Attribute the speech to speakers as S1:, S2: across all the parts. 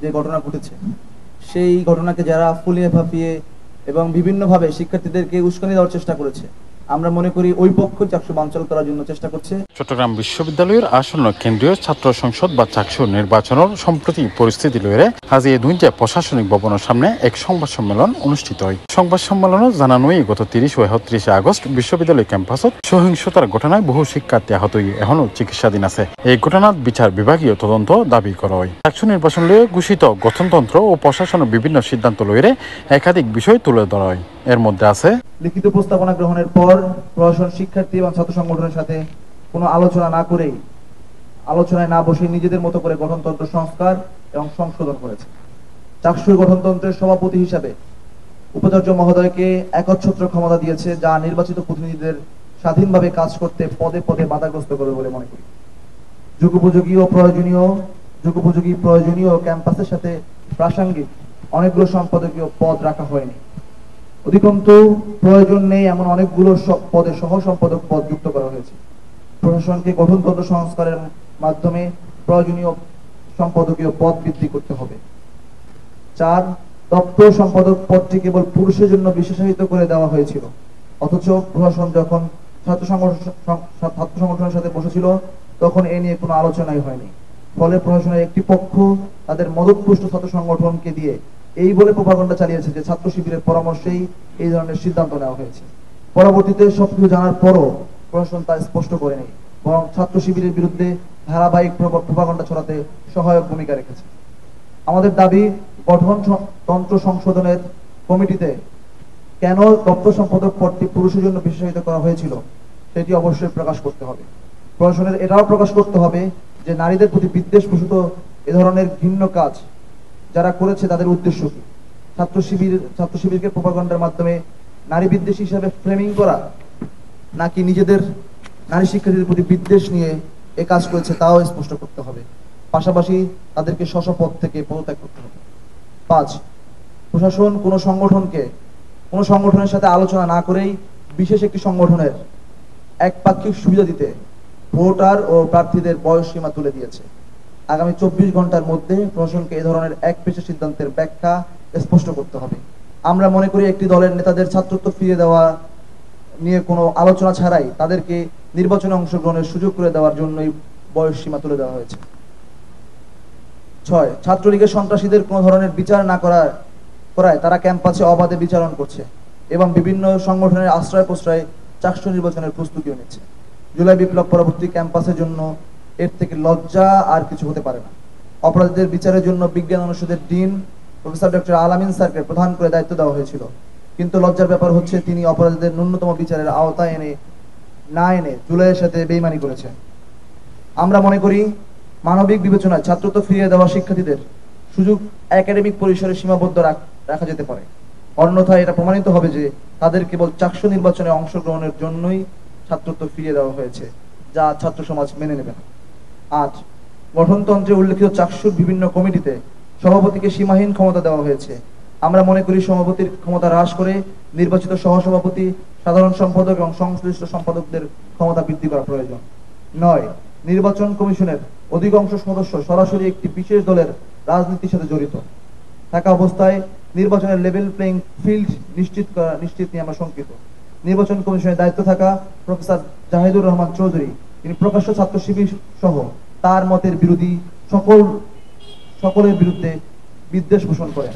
S1: যে ঘটনা ঘটেছে, সেই ঘটনাকে যারা ফুলিয়ে ফাঁপিয়ে এবং বিভিন্নভাবে শিক্ষার্থীদেরকে উস্কানি দেওয়ার চেষ্টা করেছে, আমরা মনে করি ওই পক্ষ চাকসু বানচাল করার জন্য চেষ্টা করছে।
S2: চট্টগ্রাম বিশ্ববিদ্যালয়ের আসন্ন কেন্দ্রীয় ছাত্র সংসদ বা চাকসু নির্বাচনের সম্প্রতি পরিস্থিতি লইরে আজ এই দুইটা প্রশাসনিক ভবনের সামনে এক সংবাদ সম্মেলন অনুষ্ঠিত হয়। সংবাদ সম্মেলনে জানানো গত 30 ও 31 আগস্ট বিশ্ববিদ্যালয় ক্যাম্পাসত সহিংসতার ঘটনায় বহু শিক্ষার্থী আহত হয়ে এখনো চিকিৎসাধীন আছে। এই ঘটনার বিচার বিভাগীয় তদন্ত দাবি করা হয়। চাকসু নির্বাচন লইয়ে ঘোষিত গঠনতন্ত্র ও প্রশাসনের বিভিন্ন সিদ্ধান্ত লইরে একাধিক বিষয় তুলে ধরা হয়। এর মধ্যে আছে
S1: লিখিত প্রস্তাবনা গ্রহণের পর প্রশাসন শিক্ষার্থী এবং ছাত্র সংগঠনের সাথে কোনো আলোচনায় না বসে নিজেদের মতো করে গঠনতন্ত্র সংস্কার এবং সংশোধন করেছে। চাকসুর গঠনতন্ত্রের সভাপতি হিসাবে উপাচার্য মহোদয়কে একচ্ছত্র ক্ষমতা দিয়েছে, যা নির্বাচিত প্রতিনিধিদের স্বাধীনভাবে কাজ করতে পদে পদে বাধাগ্রস্ত করবে বলে মনে করি। যুগোপযোগী প্রয়োজনীয় ক্যাম্পাসের সাথে প্রাসঙ্গিক অনেকগুলো সম্পাদকীয় পদ রাখা হয়নি। অধিকন্তু প্রয়োজন নেই এমন অনেকগুলো পদে সহ সম্পাদক পদ যুক্ত করা হয়েছে। প্রশাসনকে গঠনতন্ত্র সংস্কারের মাধ্যমে প্রয়োজনীয় সম্পাদকীয় পদ বৃদ্ধি করতে হবে। 4, দপ্তর সম্পাদক পদটি কেবল পুরুষের জন্য বিশেষায়িত করে দেওয়া হয়েছিল, অথচ প্রশাসন যখন ছাত্র সংগঠনের সাথে বসেছিল তখন এ নিয়ে কোনো আলোচনাই হয়নি। ফলে প্রশাসনের একটি পক্ষ তাদের মদতপুষ্ট ছাত্র সংগঠনকে দিয়ে এই বলে প্রোপাগান্ডা চালিয়েছে যে ছাত্র শিবিরের পরামর্শেই এই ধরনের সিদ্ধান্ত নেওয়া হয়েছে। পরবর্তীতে সবকিছু জানার পরও প্রশাসন তা স্পষ্ট করেনি, বরং ছাত্র শিবিরের বিরুদ্ধে ধারাবাহিক প্রোপাগান্ডা ছড়াতে সহায়ক ভূমিকা রেখেছে। আমাদের দাবি, গঠনতন্ত্র সংশোধনের কমিটিতে কেন দপ্তর সম্পাদক পদটি পুরুষের জন্য বিশেষায়িত করা হয়েছিল সেটি অবশ্যই প্রকাশ করতে হবে। প্রশাসনের এটাও প্রকাশ করতে হবে যে নারীদের প্রতি বিদ্বেষপ্রসূত এ ধরনের ঘৃণ্য কাজ যারা করেছে তাদের উদ্দেশ্য কি। ছাত্র শিবিরকে প্রোপাগান্ডার মাধ্যমে নারী বিদ্বেষী হিসাবে ফ্রেমিং করা, নাকি নিজেদের নারী শিক্ষার্থীদের প্রতি বিদ্বেষ নিয়ে এ কাজ করেছে তাও স্পষ্ট করতে হবে। পাশাপাশি তাদেরকে স্ব পদ থেকে পদত্যাগ করতে হবে। 5, প্রশাসন কোনো সংগঠনের সাথে আলোচনা না করেই বিশেষ একটি সংগঠনের একপাক্ষিক সুবিধা দিতে ভোটার ও প্রার্থীদের বয়স সীমা তুলে দিয়েছে। আগামী 24 ঘন্টার মধ্যে প্রশাসনকে এই ধরনের একপেশে সিদ্ধান্তের ব্যাখ্যা স্পষ্ট করতে হবে। আমরা মনে করি একটি দলের নেতাদের ছাত্রত্ব ফিরিয়ে দেওয়া নিয়ে কোনো আলোচনা ছাড়াই তাদেরকে নির্বাচনে অংশগ্রহণের সুযোগ করে দেওয়ার জন্যই বয়স সীমা তুলে দেওয়া হয়েছে। 6, ছাত্রলীগের সন্ত্রাসীদের কোনো ধরনের বিচার না করায় তারা ক্যাম্পাসে অবাধে বিচরণ করছে এবং বিভিন্ন সংগঠনের আশ্রয় প্রশ্রয়ে চাকসু নির্বাচনের প্রস্তুতিও নিচ্ছে। জুলাই বিপ্লব পরবর্তী ক্যাম্পাসের জন্য এর থেকে লজ্জা আর কিছু হতে পারে না। অপরাধীদের বিচারের জন্য বিজ্ঞান অনুষদের ডিন প্রফেসর ডক্টর আলামিন স্যারকে প্রধান করে দায়িত্ব দেওয়া হয়েছিল, কিন্তু লজ্জার ব্যাপার হচ্ছে তিনি অপরাধীদের ন্যূনতম বিচারের আওতায় না এনে জুলাইয়ের সাথে বেইমানি করেছেন। আমরা মনে করি মানবিক বিবেচনায় ছাত্রত্ব ফিরিয়ে দেওয়া শিক্ষার্থীদের সুযোগ একাডেমিক পরিসরে সীমাবদ্ধ রাখা যেতে পারে, অন্যথায় এটা প্রমাণিত হবে যে তাদের কেবল চাকসু নির্বাচনে অংশগ্রহণের জন্যই ছাত্রত্ব ফিরিয়ে দেওয়া হয়েছে, যা ছাত্র সমাজ মেনে নেবে না। 8, গঠনতন্ত্রে উল্লেখিত চাকসুর বিভিন্ন কমিটিতে সভাপতিকে সীমাহীন ক্ষমতা দেওয়া হয়েছে। আমরা মনে করি সভাপতির ক্ষমতা হ্রাস করে নির্বাচিত সহসভাপতি, সাধারণ সম্পাদক এবং সংশ্লিষ্ট সম্পাদকদের ক্ষমতা বৃদ্ধি করা প্রয়োজন। 9, নির্বাচন কমিশনের অধিকাংশ সদস্য সরাসরি একটি বিশেষ দলের রাজনীতির সাথে জড়িত থাকা অবস্থায় নির্বাচনের লেভেল প্লেইং ফিল্ড নিশ্চিত নিয়ে আমরা শঙ্কিত। নির্বাচন কমিশনের দায়িত্ব থাকা প্রফেসর জাহিদুর রহমান চৌধুরী, তিনি প্রকাশ্য ছাত্র শিবির সহ তার মতের বিরোধী সকলের বিরুদ্ধে বিদ্বেষ পোষণ করেন।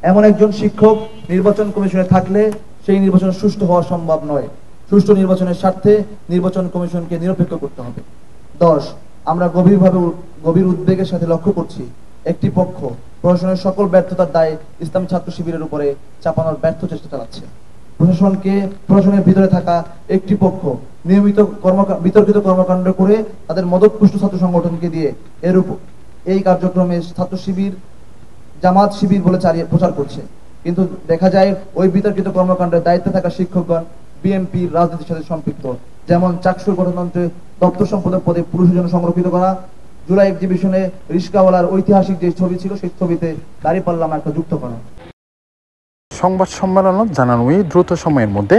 S1: এমন একজন শিক্ষক নির্বাচন কমিশনে থাকলে সেই নির্বাচন সুষ্ঠু হওয়া সম্ভব নয়। সুষ্ঠু নির্বাচনের স্বার্থে নির্বাচন কমিশনকে নিরপেক্ষ করতে হবে। 10, আমরা গভীর উদ্বেগের সাথে লক্ষ্য করছি একটি পক্ষ প্রশাসনের সকল ব্যর্থতার দায় ইসলামী ছাত্র শিবিরের উপরে চাপানোর ব্যর্থ চেষ্টা চালাচ্ছে। প্রশাসনের ভিতরে থাকা একটি পক্ষ নিয়মিত বিতর্কিত কর্মকাণ্ড করে তাদের মদতপুষ্ট ছাত্র সংগঠনকে দিয়ে এই কার্যক্রমে ছাত্র শিবির জামাত শিবির বলে প্রচার করছে, কিন্তু দেখা যায় ওই বিতর্কিত কর্মকাণ্ডের দায়িত্বে থাকা শিক্ষকগণ বিএনপির রাজনীতির সাথে সম্পৃক্ত। যেমন চাকসুর গঠনতন্ত্রে দপ্তর সম্পাদক পদে পুরুষের জন্য সংরক্ষিত করা, জুলাই এক্সিবিশনে রিস্কাওয়ালার ঐতিহাসিক যে ছবি ছিল সেই ছবিতে দাঁড়িপাল্লা মার্কা যুক্ত করা।
S2: সংবাদ সম্মেলনত জানানোই দ্রুত সময়ের মধ্যে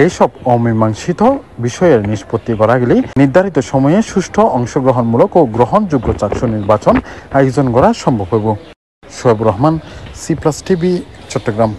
S2: এইসব অমীমাংসিত বিষয়ের নিষ্পত্তি করা গেলে নির্ধারিত সময়ে সুষ্ঠু অংশগ্রহণমূলক ও গ্রহণযোগ্য চাকসু নির্বাচন আয়োজন করা সম্ভব হইব। Shoaib Rahman, C plus TV, Chittagong.